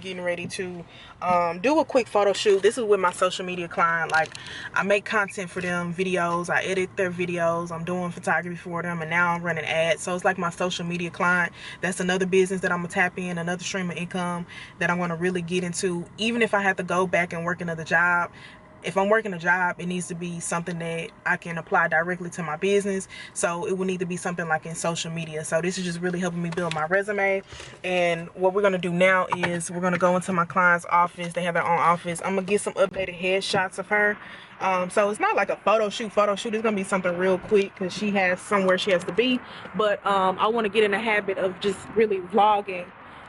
Getting ready to do a quick photo shoot. This is with my social media client. Like, I make content for them, videos, I edit their videos, I'm doing photography for them, and now I'm running ads. So it's like my social media client. That's another business that I'm gonna tap in, another stream of income that I'm gonna really get into. Even if I have to go back and work another job, if I'm working a job, it needs to be something that I can apply directly to my business. So it will need to be something like in social media. So this is just really helping me build my resume. And what we're going to do now is we're going to go into my client's office. They have their own office. I'm going to get some updated headshots of her. So it's not like a photo shoot. It's going to be something real quick because she has somewhere she has to be. But I want to get in the habit of just really vlogging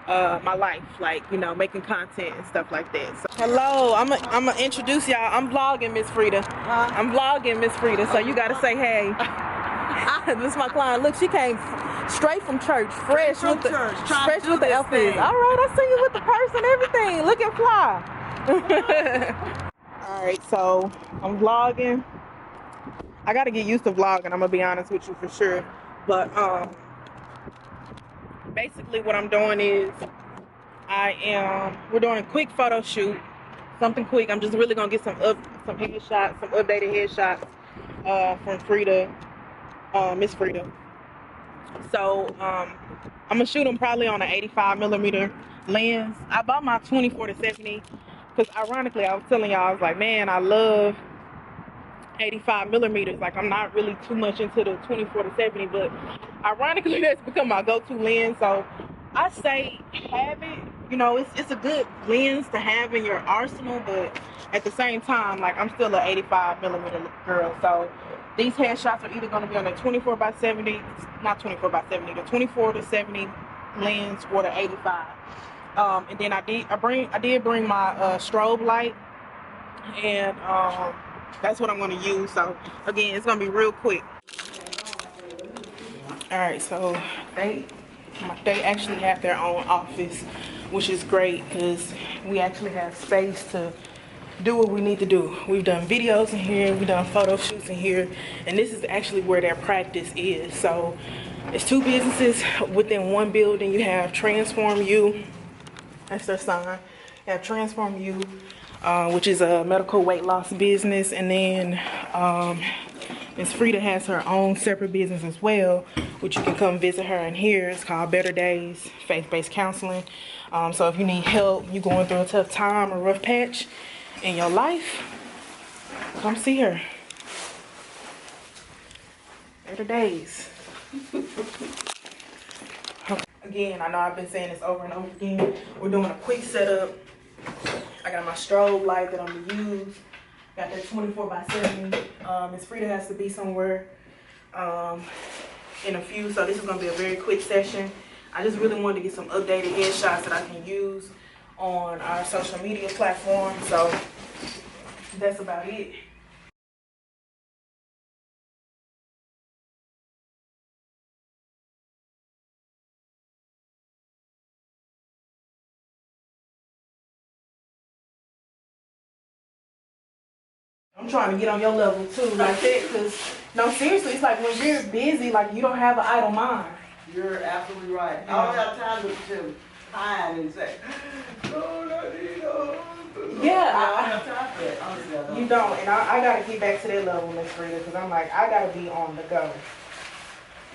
my life, like, you know, making content and stuff like that. So, hello, I'm gonna introduce y'all. I'm vlogging Miss Frida. I'm vlogging Miss Frida, so you gotta say hey. This is my client. Look, she came straight from church, fresh with the outfit. All right, I see you with the purse and everything. Looking fly. All right, so I'm vlogging. I gotta get used to vlogging. I'm gonna be honest with you for sure, but basically what I'm doing is we're doing a quick photo shoot, something quick. I'm just really gonna get some headshots, some updated headshots from Frida, Miss Frida. So I'm gonna shoot them probably on an 85mm lens. I bought my 24-70 because ironically I was telling y'all, I was like, man, I love 85mm. Like, I'm not really too much into the 24-70, but ironically that's become my go-to lens. So I say have it. You know, it's a good lens to have in your arsenal, but at the same time, like, I'm still an 85mm girl. So these headshots are either going to be on the 24-70, not 24-70, the 24-70 lens or the 85. And then I did bring my strobe light, and that's what I'm going to use. So again, it's going to be real quick. All right, so they actually have their own office, which is great because we actually have space to do what we need to do. We've done videos in here, we've done photo shoots in here, and this is actually where their practice is. So it's two businesses within one building. You have Transform You, that's their sign. You have Transform You, which is a medical weight loss business, and then Miss Frida has her own separate business as well, which you can come visit her in here. It's called Better Days Faith-Based Counseling. So if you need help, you're going through a tough time or rough patch in your life, come see her. Better Days. Again, I know I've been saying this over and over again. We're doing a quick setup. I got my strobe light that I'm gonna use. Got that 24-70. Miss Frida has to be somewhere in a few, so this is gonna be a very quick session. I just really wanted to get some updated headshots that I can use on our social media platform, so that's about it. I'm trying to get on your level too, like that, because, no, seriously, it's like when you're busy, like, you don't have an idle mind. You're absolutely right. Yeah. I don't have time to hide and say, oh, no. Yeah, I don't have time for that. Honestly, I don't. You don't, and I got to get back to that level, Miss Frida, because I'm like, I got to be on the go.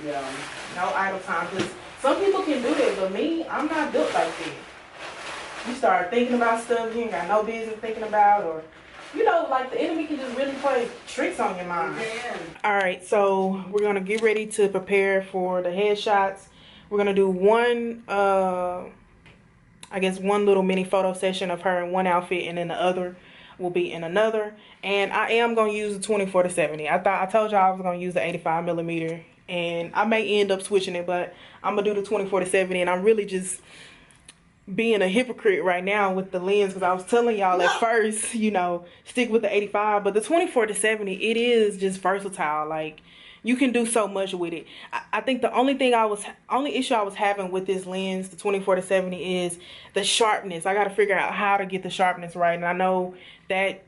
Yeah. No idle time, because some people can do that, but me, I'm not built like that. You start thinking about stuff you ain't got no business thinking about, or, you know, like, the enemy can just really play tricks on your mind. All right, so we're gonna get ready to prepare for the headshots. We're gonna do one, I guess, one little mini photo session of her in one outfit, and then the other will be in another. And I am gonna use the 24-70. I told y'all I was gonna use the 85mm, and I may end up switching it, but I'm gonna do the 24-70, and I'm really just being a hypocrite right now with the lens, because I was telling y'all at first, you know, stick with the 85, but the 24-70, it is just versatile. Like, you can do so much with it. I think the only issue I was having with this lens, the 24-70, is the sharpness. I got to figure out how to get the sharpness right, and I know that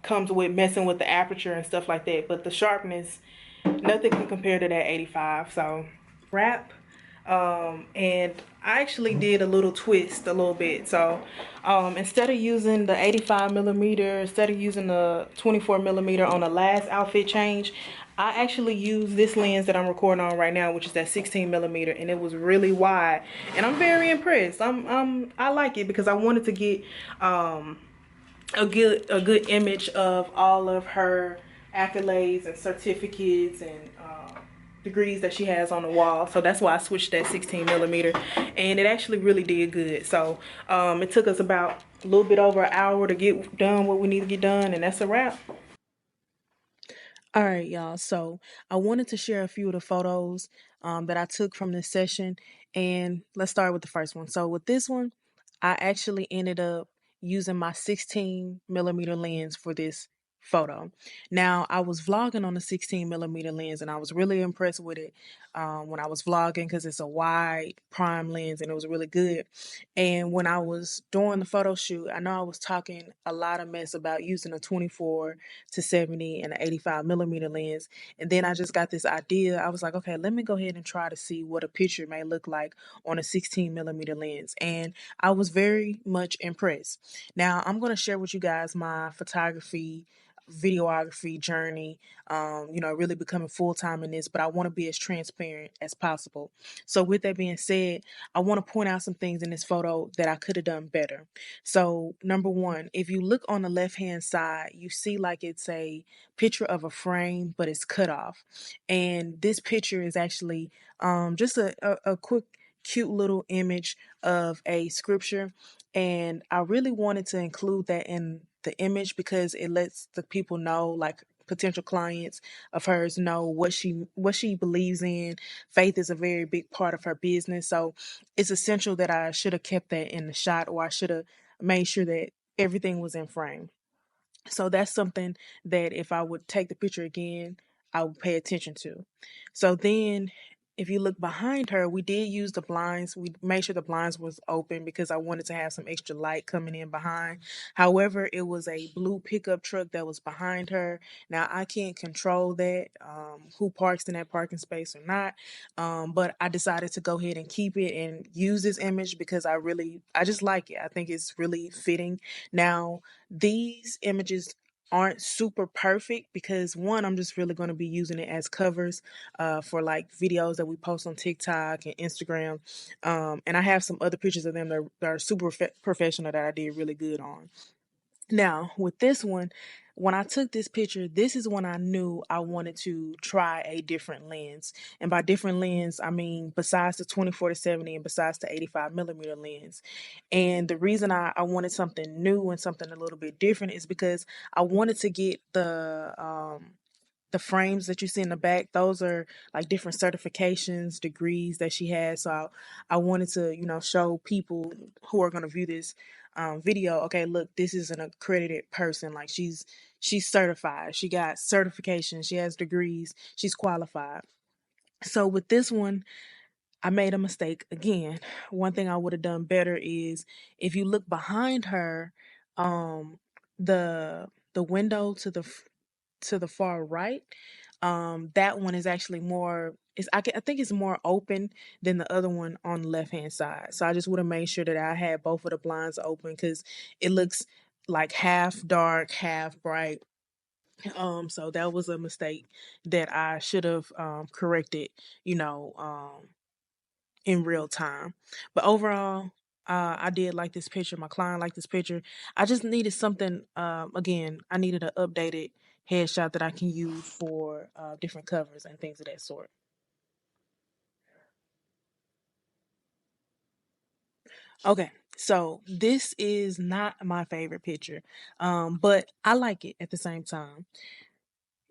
comes with messing with the aperture and stuff like that, but the sharpness, nothing can compare to that 85. So wrap. And I actually did a little twist a little bit. So instead of using the 85 millimeter, instead of using the 24 millimeter on the last outfit change, I actually used this lens that I'm recording on right now, which is that 16 millimeter, and it was really wide, and I'm very impressed. I like it because I wanted to get a good image of all of her accolades and certificates and degrees that she has on the wall. So that's why I switched that 16 millimeter, and it actually really did good. So it took us about a little bit over an hour to get done what we need to get done, and that's a wrap. All right, y'all. So I wanted to share a few of the photos that I took from this session. And let's start with the first one. So with this one, I actually ended up using my 16 millimeter lens for this photo. Now, I was vlogging on the 16 millimeter lens, and I was really impressed with it when I was vlogging because it's a wide prime lens and it was really good. And when I was doing the photo shoot, I know I was talking a lot of mess about using a 24 to 70 and an 85 millimeter lens. And then I just got this idea. I was like, okay, let me go ahead and try to see what a picture may look like on a 16 millimeter lens. And I was very much impressed. Now, I'm going to share with you guys my photography videography journey, really becoming full-time in this, but I want to be as transparent as possible. So with that being said, I want to point out some things in this photo that I could have done better. So number one, if you look on the left hand side, you see like it's a picture of a frame, but it's cut off. And this picture is actually just a quick cute little image of a scripture, and I really wanted to include that in the image because it lets the people know, like potential clients of hers, know what she believes in. Faith is a very big part of her business, so it's essential that I should have kept that in the shot, or I should have made sure that everything was in frame. So that's something that if I would take the picture again, I would pay attention to. So then if you look behind her, we did use the blinds. We made sure the blinds was open because I wanted to have some extra light coming in behind. However, it was a blue pickup truck that was behind her. Now I can't control that, who parks in that parking space or not. But I decided to go ahead and keep it and use this image because I just like it. I think it's really fitting. Now, these images aren't super perfect because one, I'm just really going to be using it as covers for like videos that we post on TikTok and Instagram. And I have some other pictures of them that are super professional that I did really good on. Now, with this one, when I took this picture, this is when I knew I wanted to try a different lens. And by different lens, I mean besides the 24 to 70 and besides the 85 millimeter lens. And the reason I wanted something new and something a little bit different is because I wanted to get the frames that you see in the back. Those are like different certifications, degrees that she has. So I wanted to, show people who are going to view this video, okay, look, this is an accredited person. Like she's certified. She got certifications. She has degrees. She's qualified. So with this one, I made a mistake again. One thing I would have done better is if you look behind her, um, the window to the far right, that one is actually more. I think it's more open than the other one on the left hand side. So I just would have made sure that I had both of the blinds open because it looks like half dark, half bright. So that was a mistake that I should have corrected. You know, in real time. But overall, I did like this picture. My client liked this picture. I just needed something. Again, I needed an updated headshot that I can use for different covers and things of that sort. Okay, so this is not my favorite picture, but I like it at the same time.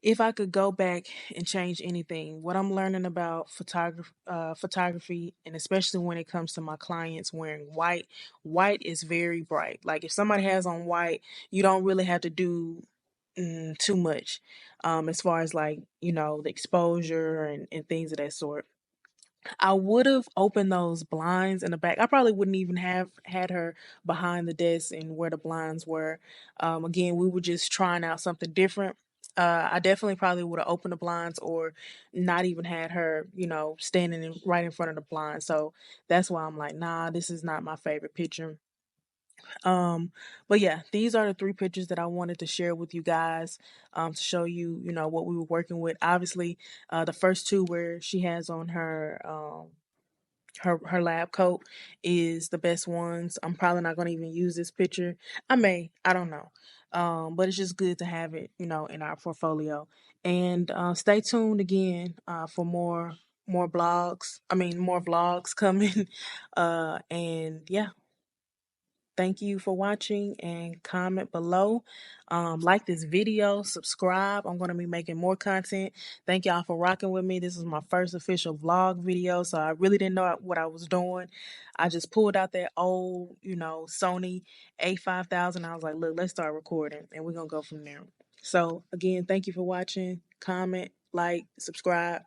If I could go back and change anything, what I'm learning about photography, and especially when it comes to my clients wearing white, white is very bright. Like if somebody has on white, you don't really have to do too much, as far as like the exposure and things of that sort. I would have opened those blinds in the back. I probably wouldn't even have had her behind the desk and where the blinds were. Again, we were just trying out something different. I definitely probably would have opened the blinds or not even had her, standing right in front of the blind. So that's why I'm like, nah, this is not my favorite picture. But yeah, these are the three pictures that I wanted to share with you guys, to show you, what we were working with. Obviously, the first two where she has on her lab coat is the best ones. I'm probably not going to even use this picture. I don't know. But it's just good to have it, in our portfolio. And stay tuned again for more blogs. I mean, more vlogs coming. And yeah, thank you for watching and comment below. Like this video, subscribe. I'm going to be making more content. Thank y'all for rocking with me. This is my first official vlog video, so I really didn't know what I was doing. I just pulled out that old, Sony A5000. I was like, look, let's start recording, and we're going to go from there. So again, thank you for watching. Comment, like, subscribe.